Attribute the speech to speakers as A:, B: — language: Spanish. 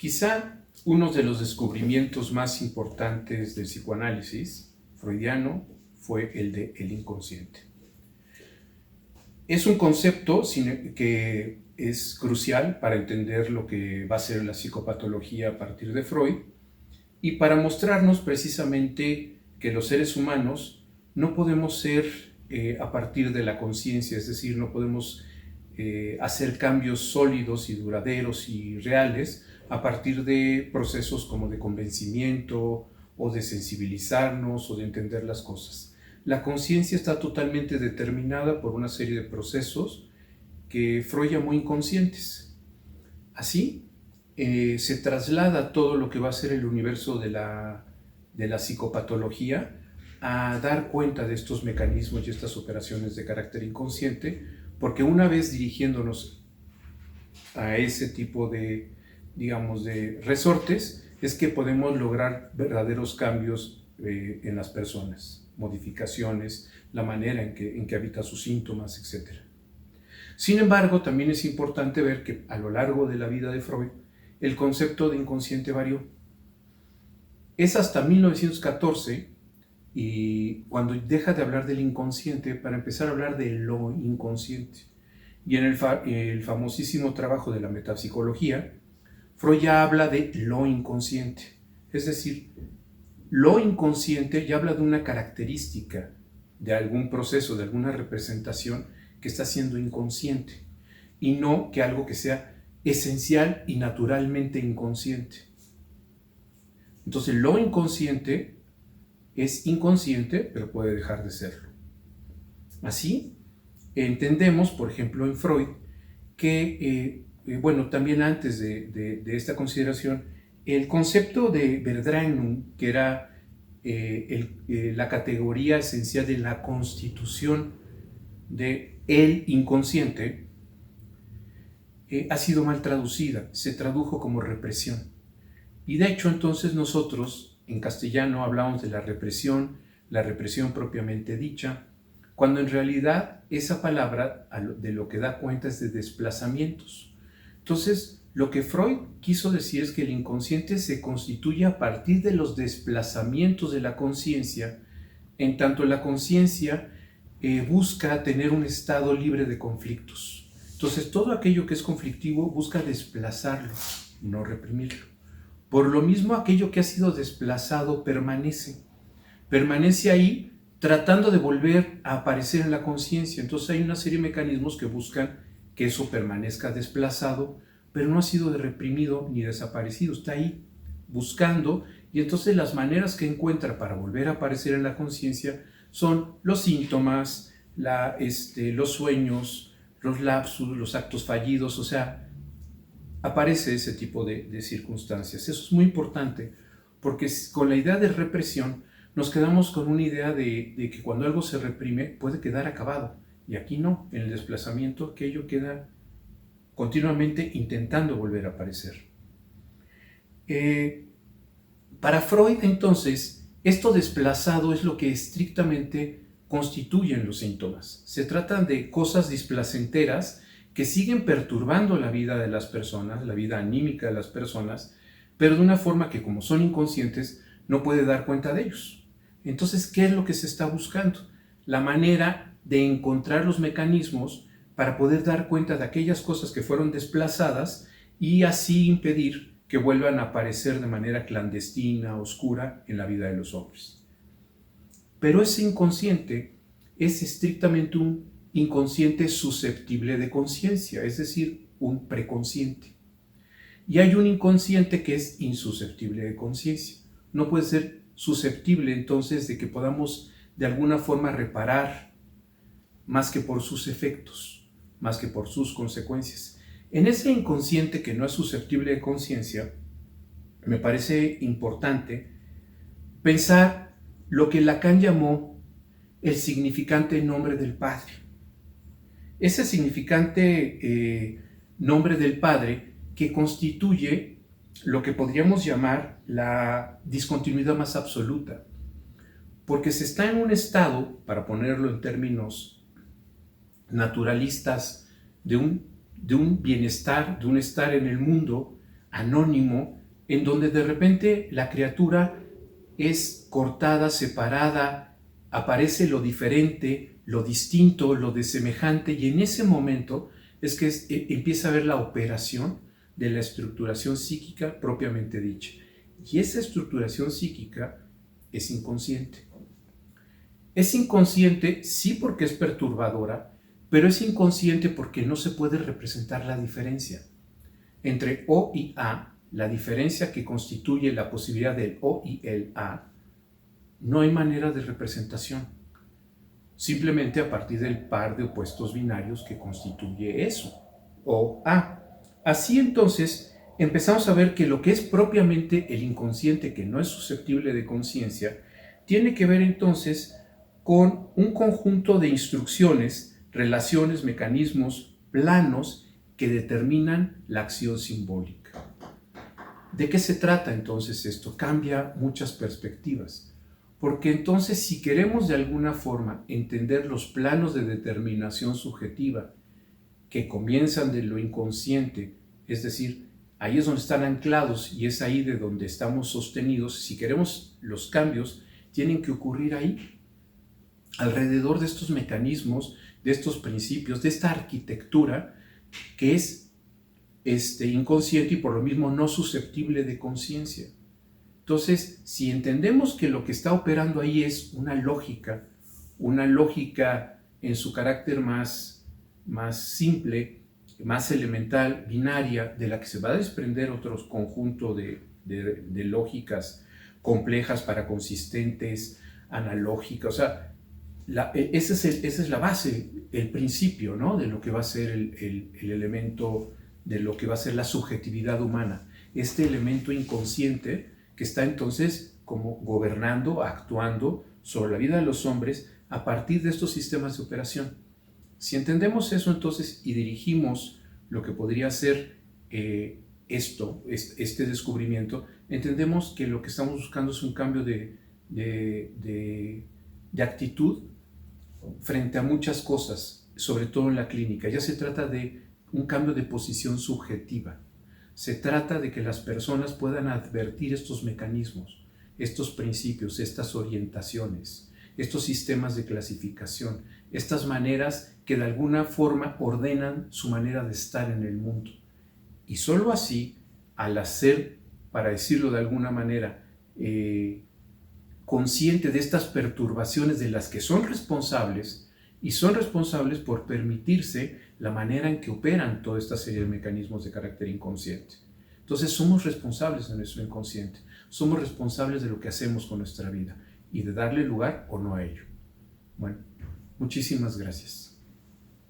A: Quizá uno de los descubrimientos más importantes del psicoanálisis freudiano fue el de el inconsciente. Es un concepto que es crucial para entender lo que va a ser la psicopatología a partir de Freud y para mostrarnos precisamente que los seres humanos no podemos ser a partir de la conciencia, es decir, no podemos hacer cambios sólidos y duraderos y reales a partir de procesos como de convencimiento o de sensibilizarnos o de entender las cosas. La conciencia está totalmente determinada por una serie de procesos que Freud llamó inconscientes. Así, se traslada todo lo que va a ser el universo de la psicopatología a dar cuenta de estos mecanismos y estas operaciones de carácter inconsciente, porque una vez dirigiéndonos a ese tipo de, digamos, de resortes, es que podemos lograr verdaderos cambios en las personas, modificaciones, la manera en que habita sus síntomas, etc. Sin embargo, también es importante ver que a lo largo de la vida de Freud, el concepto de inconsciente varió. Es hasta 1914 y cuando deja de hablar del inconsciente para empezar a hablar de lo inconsciente. Y en el famosísimo trabajo de la metapsicología, Freud ya habla de lo inconsciente. Es decir, lo inconsciente ya habla de una característica, de algún proceso, de alguna representación que está siendo inconsciente, y no que algo que sea esencial y naturalmente inconsciente. Entonces, lo inconsciente es inconsciente, pero puede dejar de serlo. Así, entendemos, por ejemplo, en Freud, que, también antes de esta consideración, el concepto de Verdreinung, que era la categoría esencial de la constitución de el inconsciente, ha sido mal traducida, se tradujo como represión. Y de hecho, entonces nosotros en castellano hablamos de la represión propiamente dicha, cuando en realidad esa palabra de lo que da cuenta es de desplazamientos. Entonces, lo que Freud quiso decir es que el inconsciente se constituye a partir de los desplazamientos de la conciencia, en tanto la conciencia busca tener un estado libre de conflictos. Entonces, todo aquello que es conflictivo busca desplazarlo, no reprimirlo. Por lo mismo, aquello que ha sido desplazado permanece ahí tratando de volver a aparecer en la conciencia. Entonces hay una serie de mecanismos que buscan que eso permanezca desplazado, pero no ha sido reprimido ni desaparecido, está ahí buscando, y entonces las maneras que encuentra para volver a aparecer en la conciencia son los síntomas, los sueños, los lapsus, los actos fallidos, o sea, aparece ese tipo de circunstancias. Eso es muy importante, porque con la idea de represión nos quedamos con una idea de que cuando algo se reprime puede quedar acabado, y aquí no, en el desplazamiento aquello queda continuamente intentando volver a aparecer. Para Freud, entonces, esto desplazado es lo que estrictamente constituyen los síntomas. Se tratan de cosas displacenteras que siguen perturbando la vida de las personas, la vida anímica de las personas, pero de una forma que, como son inconscientes, no puede dar cuenta de ellos. Entonces, ¿qué es lo que se está buscando? La manera de encontrar los mecanismos para poder dar cuenta de aquellas cosas que fueron desplazadas y así impedir que vuelvan a aparecer de manera clandestina, oscura en la vida de los hombres. Pero ese inconsciente es estrictamente un inconsciente susceptible de conciencia, es decir, un preconsciente. Y hay un inconsciente que es insusceptible de conciencia. No puede ser susceptible entonces de que podamos de alguna forma reparar más que por sus efectos, más que por sus consecuencias. En ese inconsciente que no es susceptible de conciencia, me parece importante pensar lo que Lacan llamó el significante nombre del Padre. Ese significante nombre del Padre que constituye lo que podríamos llamar la discontinuidad más absoluta, porque se está en un estado, para ponerlo en términos naturalistas, de un bienestar, de un estar en el mundo anónimo, en donde de repente la criatura es cortada, separada, aparece lo diferente, lo distinto, lo desemejante, y en ese momento es que empieza a ver la operación de la estructuración psíquica propiamente dicha. Y esa estructuración psíquica es inconsciente. Es inconsciente, sí, porque es perturbadora, pero es inconsciente porque no se puede representar la diferencia. Entre O y A, la diferencia que constituye la posibilidad del O y el A, no hay manera de representación. Simplemente a partir del par de opuestos binarios que constituye eso, O, A. Así entonces empezamos a ver que lo que es propiamente el inconsciente, que no es susceptible de conciencia, tiene que ver entonces con un conjunto de instrucciones, relaciones, mecanismos, planos que determinan la acción simbólica. ¿De qué se trata entonces esto? Cambia muchas perspectivas, porque entonces si queremos de alguna forma entender los planos de determinación subjetiva que comienzan de lo inconsciente, es decir, ahí es donde están anclados y es ahí de donde estamos sostenidos, si queremos los cambios, tienen que ocurrir ahí, alrededor de estos mecanismos, de estos principios, de esta arquitectura que es inconsciente y por lo mismo no susceptible de conciencia. Entonces, si entendemos que lo que está operando ahí es una lógica en su carácter más simple, más elemental, binaria, de la que se va a desprender otro conjunto de lógicas complejas, paraconsistentes, analógicas, o sea, esa es la base, el principio, ¿no?, de lo que va a ser el elemento, de lo que va a ser la subjetividad humana, este elemento inconsciente que está entonces como gobernando, actuando sobre la vida de los hombres a partir de estos sistemas de operación. Si entendemos eso entonces y dirigimos lo que podría ser este descubrimiento, entendemos que lo que estamos buscando es un cambio de actitud frente a muchas cosas, sobre todo en la clínica. Ya se trata de un cambio de posición subjetiva. Se trata de que las personas puedan advertir estos mecanismos, estos principios, estas orientaciones, estos sistemas de clasificación, estas maneras que de alguna forma ordenan su manera de estar en el mundo. Y solo así, al hacer, para decirlo de alguna manera, consciente de estas perturbaciones de las que son responsables, y son responsables por permitirse la manera en que operan toda esta serie de mecanismos de carácter inconsciente. Entonces somos responsables de nuestro inconsciente, somos responsables de lo que hacemos con nuestra vida y de darle lugar o no a ello. Bueno, muchísimas gracias.